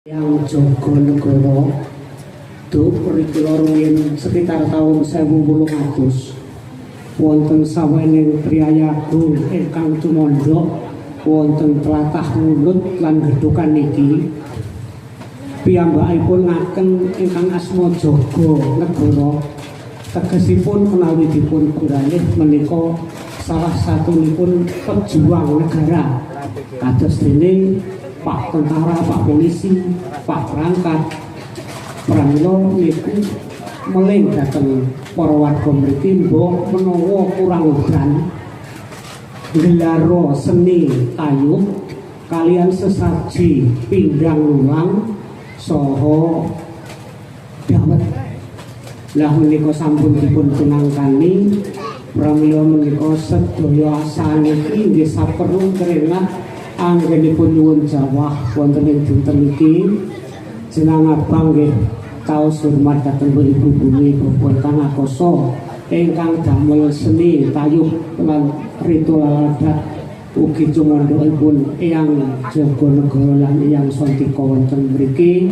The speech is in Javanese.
Yang Jogonegoro Duk rikala rumiyin sekitar tahun 1800 wonten sawening priyayagung ingkang tumandha wonten tlatah Ngulut lan Gedhogan niki piyambakipun ngaken ingkang asma Jogonegoro tegesipun menawi dipun penggalih menika salah satunipun pejuang negara kados dene Pak Tentara, Pak Polisi, Pak Perangkat pramila niku meling dhateng para warga mriki mbok menawa kurang udan gelara seni tayub kalian sesaji pindang lulang saha dawet. Lah menika sampun dipun tunangkani pramila menika sedaya saniki nggih saperlu kerenah anggenipun nyuwun jawah wonten ing dinten iki jeneng abang nggih kaos hormat dhateng Ibu Bumi Bapak Kang Akoso ingkang damel seni tayub lan ritual adat ugi cumandhakipun Eyang Jogonegoro lan Eyang Santika wonten mriki